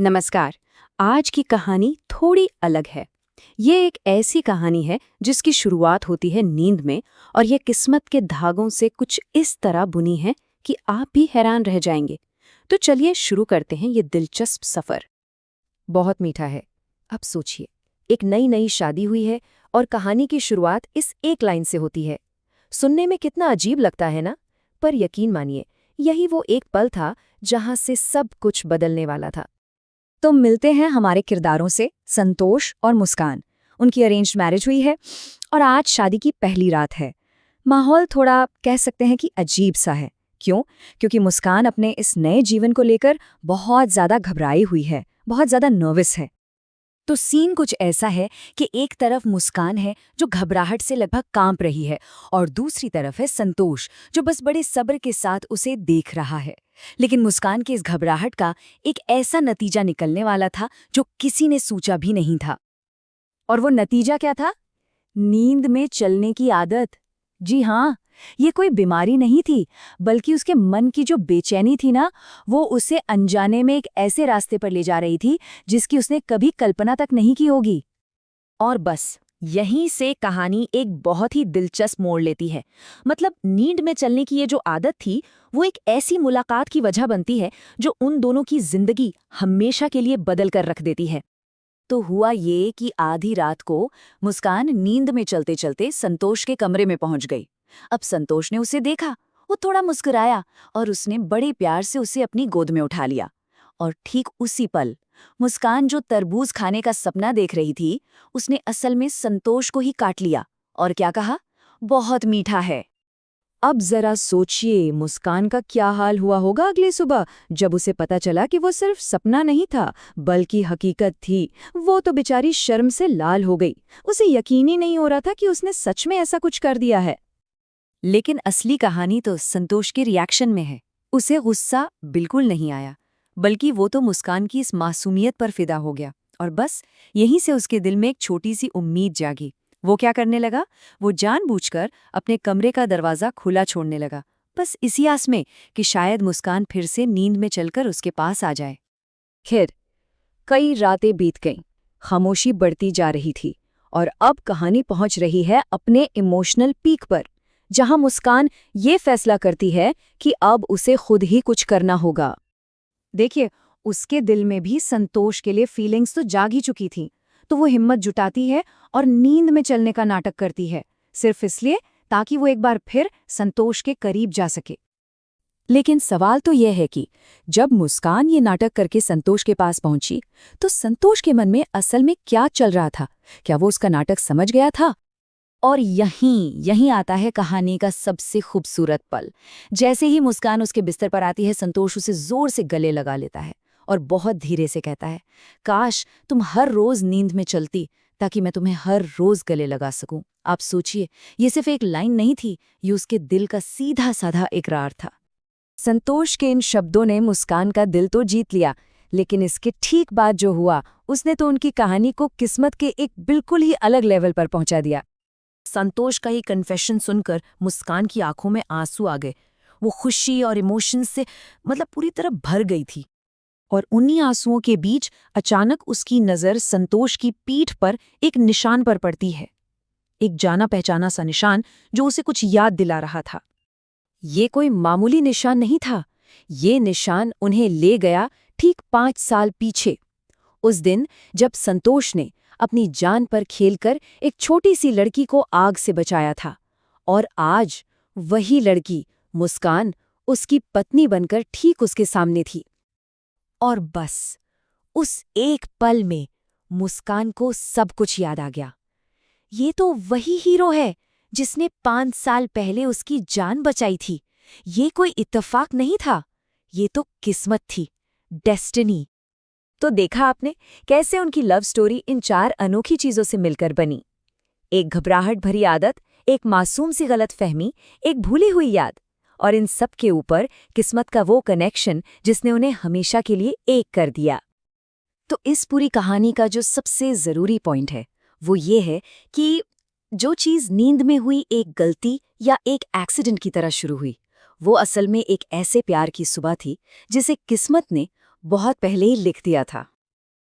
नमस्कार। आज की कहानी थोड़ी अलग है। ये एक ऐसी कहानी है जिसकी शुरुआत होती है नींद में और ये किस्मत के धागों से कुछ इस तरह बुनी है कि आप भी हैरान रह जाएंगे। तो चलिए शुरू करते हैं ये दिलचस्प सफर। बहुत मीठा है। अब सोचिए, एक नई नई शादी हुई है और कहानी की शुरुआत इस एक लाइन से होती है। सुनने में कितना अजीब लगता है ना? पर यकीन मानिए, यही वो एक पल था जहां से सब कुछ बदलने वाला था। तो मिलते हैं हमारे किरदारों से, संतोष और मुस्कान। उनकी अरेंज्ड मैरिज हुई है और आज शादी की पहली रात है। माहौल थोड़ा कह सकते हैं कि अजीब सा है। क्यों? क्योंकि मुस्कान अपने इस नए जीवन को लेकर बहुत ज़्यादा घबराई हुई है, बहुत ज़्यादा नर्वस है। तो सीन कुछ ऐसा है कि एक तरफ मुस्कान है जो घबराहट से लगभग कांप रही है और दूसरी तरफ है संतोष जो बस बड़े सब्र के साथ उसे देख रहा है। लेकिन मुस्कान की इस घबराहट का एक ऐसा नतीजा निकलने वाला था जो किसी ने सोचा भी नहीं था। और वो नतीजा क्या था? नींद में चलने की आदत। जी हाँ, ये कोई बीमारी नहीं थी, बल्कि उसके मन की जो बेचैनी थी ना, वो उसे अनजाने में एक ऐसे रास्ते पर ले जा रही थी जिसकी उसने कभी कल्पना तक नहीं की होगी। और बस यहीं से कहानी एक बहुत ही दिलचस्प मोड़ लेती है। मतलब नींद में चलने की ये जो आदत थी, वो एक ऐसी मुलाकात की वजह बनती है जो उन दोनों की जिंदगी हमेशा के लिए बदल कर रख देती है। तो हुआ ये कि आधी रात को मुस्कान नींद में चलते चलते संतोष के कमरे में पहुंच गई। अब संतोष ने उसे देखा, वो थोड़ा मुस्कुराया और उसने बड़े प्यार से उसे अपनी गोद में उठा लिया। और ठीक उसी पल मुस्कान जो तरबूज खाने का सपना देख रही थी, उसने असल में संतोष को ही काट लिया और क्या कहा, बहुत मीठा है। अब जरा सोचिए मुस्कान का क्या हाल हुआ होगा अगली सुबह, जब उसे पता चला कि वो सिर्फ सपना नहीं था बल्कि हकीकत थी। वो तो बेचारी शर्म से लाल हो गई। उसे यकीन ही नहीं हो रहा था कि उसने सच में ऐसा कुछ कर दिया है। लेकिन असली कहानी तो संतोष के रिएक्शन में है। उसे गुस्सा बिल्कुल नहीं आया, बल्कि वो तो मुस्कान की इस मासूमियत पर फिदा हो गया। और बस यहीं से उसके दिल में एक छोटी सी उम्मीद जागी। वो क्या करने लगा? वो जानबूझकर अपने कमरे का दरवाज़ा खुला छोड़ने लगा, बस इसी आस में कि शायद मुस्कान फिर से नींद में चलकर उसके पास आ जाए। खैर, कई रातें बीत गईं, खामोशी बढ़ती जा रही थी और अब कहानी पहुंच रही है अपने इमोशनल पीक पर, जहां मुस्कान ये फैसला करती है कि अब उसे खुद ही कुछ करना होगा। देखिए, उसके दिल में भी संतोष के लिए फीलिंग्स तो जाग ही चुकी थीं, तो वो हिम्मत जुटाती है और नींद में चलने का नाटक करती है, सिर्फ इसलिए ताकि वो एक बार फिर संतोष के करीब जा सके। लेकिन सवाल तो यह है कि जब मुस्कान ये नाटक करके संतोष के पास पहुंची, तो संतोष के मन में असल में क्या चल रहा था? क्या वो उसका नाटक समझ गया था? और यहीं आता है कहानी का सबसे खूबसूरत पल। जैसे ही मुस्कान उसके बिस्तर पर आती है, संतोष उसे जोर से गले लगा लेता है और बहुत धीरे से कहता है, काश तुम हर रोज नींद में चलती ताकि मैं तुम्हें हर रोज गले लगा सकूं। आप सोचिए, ये सिर्फ एक लाइन नहीं थी, ये उसके दिल का सीधा साधा इकरार था। संतोष के इन शब्दों ने मुस्कान का दिल तो जीत लिया, लेकिन इसके ठीक बाद जो हुआ, उसने तो उनकी कहानी को किस्मत के एक बिल्कुल ही अलग लेवल पर पहुंचा दिया। संतोष का ये कन्फेशन सुनकर मुस्कान की आंखों में आंसू आ गए। वो खुशी और इमोशन से पूरी तरह भर गई थी। और उन्हीं आंसुओं के बीच अचानक उसकी नज़र संतोष की पीठ पर एक निशान पर पड़ती है, एक जाना पहचाना सा निशान जो उसे कुछ याद दिला रहा था। ये कोई मामूली निशान नहीं था, ये निशान उन्हें ले गया ठीक 5 साल पीछे, उस दिन जब संतोष ने अपनी जान पर खेलकर एक छोटी सी लड़की को आग से बचाया था। और आज वही लड़की, मुस्कान, उसकी पत्नी बनकर ठीक उसके सामने थी। और बस उस एक पल में मुस्कान को सब कुछ याद आ गया। ये तो वही हीरो है जिसने 5 साल पहले उसकी जान बचाई थी। ये कोई इत्तेफाक नहीं था, ये तो किस्मत थी, डेस्टिनी। तो देखा आपने कैसे उनकी लव स्टोरी इन 4 अनोखी चीजों से मिलकर बनी। एक घबराहट भरी आदत, एक मासूम सी गलतफहमी, एक भूली हुई याद, और इन सब के ऊपर किस्मत का वो कनेक्शन जिसने उन्हें हमेशा के लिए एक कर दिया। तो इस पूरी कहानी का जो सबसे ज़रूरी पॉइंट है वो ये है कि जो चीज़ नींद में हुई एक गलती या एक एक्सीडेंट की तरह शुरू हुई, वो असल में एक ऐसे प्यार की सुबह थी जिसे किस्मत ने बहुत पहले ही लिख दिया था।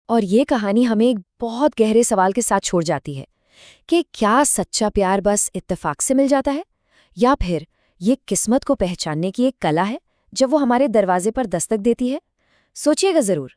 और ये कहानी हमें एक बहुत गहरे सवाल के साथ छोड़ जाती है कि क्या सच्चा प्यार बस इत्तेफाक से मिल जाता है, या फिर ये किस्मत को पहचानने की एक कला है जब वो हमारे दरवाजे पर दस्तक देती है। सोचिएगा ज़रूर।